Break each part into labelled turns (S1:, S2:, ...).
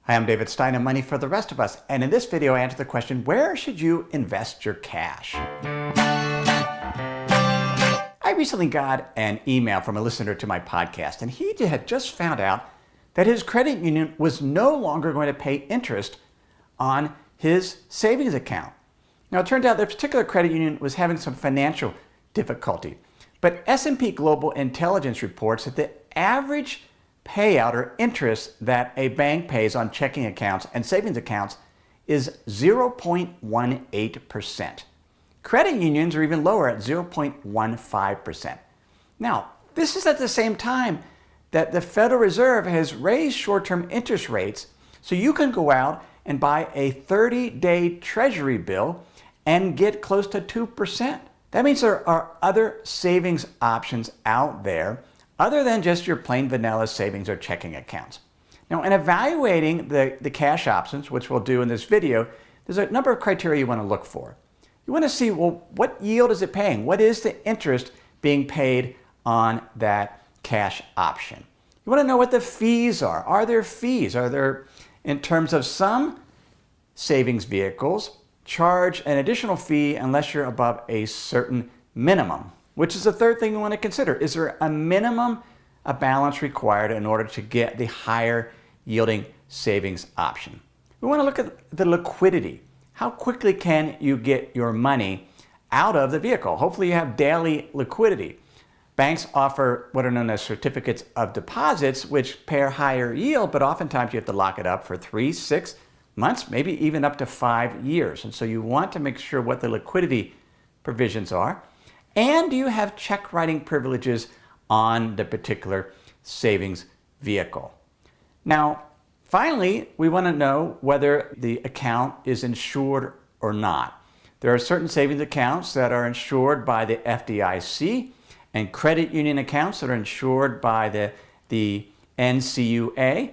S1: Hi, I'm David Stein of Money for the Rest of Us, and in this video I answer the question, where should you invest your cash? I recently got an email from a listener to my podcast, and he had just found out that his credit union was no longer going to pay interest on his savings account. Now, it turned out that particular credit union was having some financial difficulty, but S&P Global Intelligence reports that the average payout or interest that a bank pays on checking accounts and savings accounts is 0.18%. Credit unions are even lower at 0.15%. Now, this is at the same time that the Federal Reserve has raised short-term interest rates, so you can go out and buy a 30-day Treasury bill and get close to 2%. That means there are other savings options out there other than just your plain vanilla savings or checking accounts. Now, in evaluating the cash options, which we'll do in this video, there's a number of criteria you want to look for. You want to see, well, what yield is it paying? What is the interest being paid on that cash option? You want to know what the fees are. Are there fees? Are there, in terms of some savings vehicles, charge an additional fee unless you're above a certain minimum, which is the third thing you want to consider. Is there a minimum balance required in order to get the higher yielding savings option? We want to look at the liquidity. How quickly can you get your money out of the vehicle? Hopefully you have daily liquidity. Banks offer what are known as certificates of deposits, which pay a higher yield, but oftentimes you have to lock it up for 3, 6 months, maybe even up to 5 years. And so you want to make sure what the liquidity provisions are. And do you have check writing privileges on the particular savings vehicle? Now, finally, we want to know whether the account is insured or not. There are certain savings accounts that are insured by the FDIC and credit union accounts that are insured by the NCUA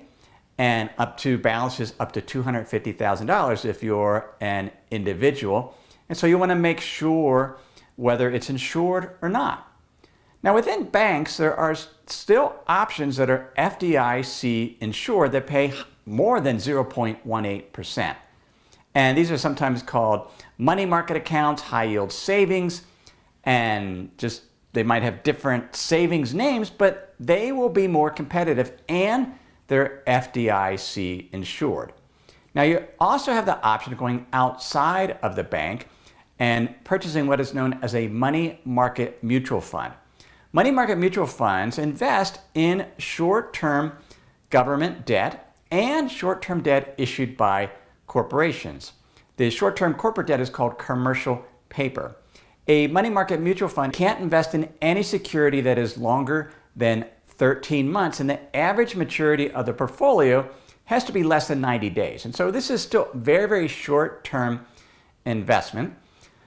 S1: and up to balances up to $250,000 if you're an individual. And so you want to make sure whether it's insured or not. Now, within banks, there are still options that are FDIC insured that pay more than 0.18%. And these are sometimes called money market accounts, high yield savings, and just they might have different savings names, but they will be more competitive and they're FDIC insured. Now, you also have the option of going outside of the bank and purchasing what is known as a money market mutual fund. Money market mutual funds invest in short-term government debt and short-term debt issued by corporations. The short-term corporate debt is called commercial paper. A money market mutual fund can't invest in any security that is longer than 13 months, and the average maturity of the portfolio has to be less than 90 days. And so this is still very, very short-term investment.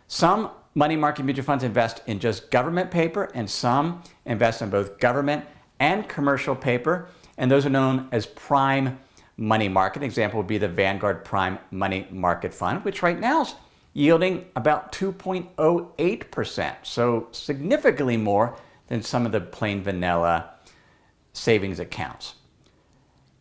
S1: Some money market mutual funds invest in just government paper, and some invest in both government and commercial paper, and those are known as prime money market. An example would be the Vanguard Prime Money Market Fund, which right now is yielding about 2.08%, so significantly more than some of the plain vanilla savings accounts.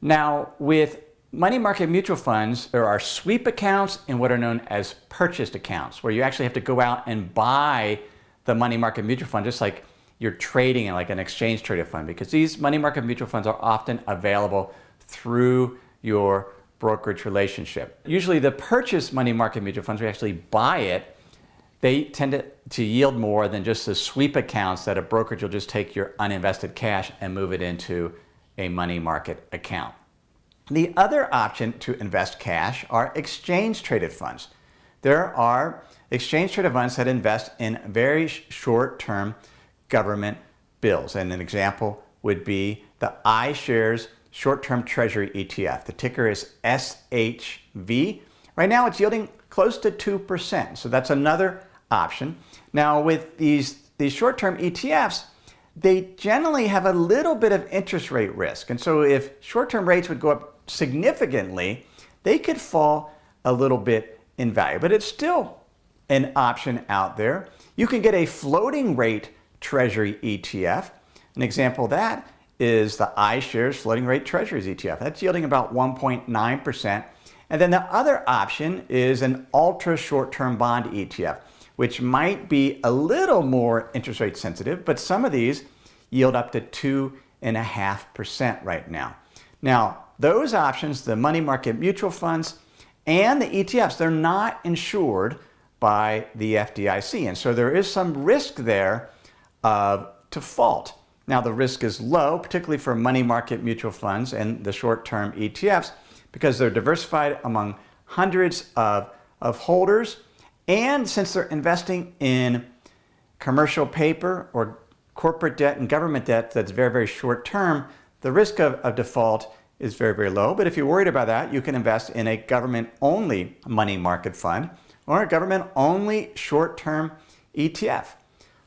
S1: Now, with money market mutual funds, there are sweep accounts and what are known as purchased accounts, where you actually have to go out and buy the money market mutual fund, just like you're trading in like an exchange traded fund, because these money market mutual funds are often available through your brokerage relationship. Usually the purchased money market mutual funds, we actually buy it, they tend to yield more than just the sweep accounts that a brokerage will just take your uninvested cash and move it into a money market account. The other option to invest cash are exchange traded funds. There are exchange traded funds that invest in very short-term government bills. And an example would be the iShares Short-Term Treasury ETF. The ticker is SHV. Right now it's yielding close to 2%. So that's another option. Now with these short-term ETFs, they generally have a little bit of interest rate risk. And so if short-term rates would go up significantly, they could fall a little bit in value. But it's still an option out there. You can get a floating rate Treasury ETF. An example of that is the iShares Floating Rate Treasuries ETF. That's yielding about 1.9%. And then the other option is an ultra short-term bond ETF, which might be a little more interest rate sensitive, but some of these yield up to 2.5% right now. Now, those options, the money market mutual funds and the ETFs, they're not insured by the FDIC. And so there is some risk there of default. Now, the risk is low, particularly for money market mutual funds and the short-term ETFs, because they're diversified among hundreds of holders. And since they're investing in commercial paper or corporate debt and government debt that's very, very short term, the risk of default is very, very low. But if you're worried about that, you can invest in a government-only money market fund or a government-only short-term ETF.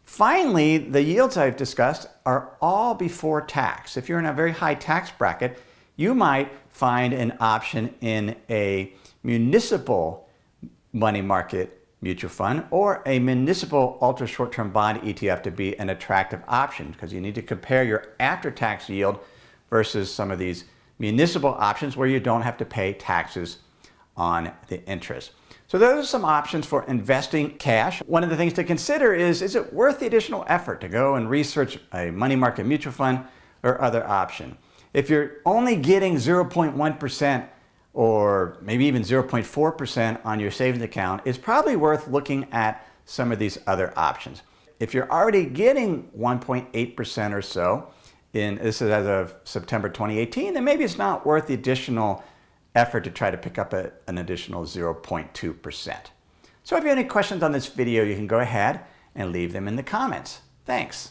S1: Finally, the yields I've discussed are all before tax. If you're in a very high tax bracket, you might find an option in a municipal money market mutual fund or a municipal ultra short-term bond ETF to be an attractive option, because you need to compare your after-tax yield versus some of these municipal options where you don't have to pay taxes on the interest. So those are some options for investing cash. One of the things to consider is it worth the additional effort to go and research a money market mutual fund or other option? If you're only getting 0.1% or maybe even 0.4% on your savings account, it's probably worth looking at some of these other options. If you're already getting 1.8% or so, this is as of September 2018, then maybe it's not worth the additional effort to try to pick up an additional 0.2%. So if you have any questions on this video, you can go ahead and leave them in the comments. Thanks.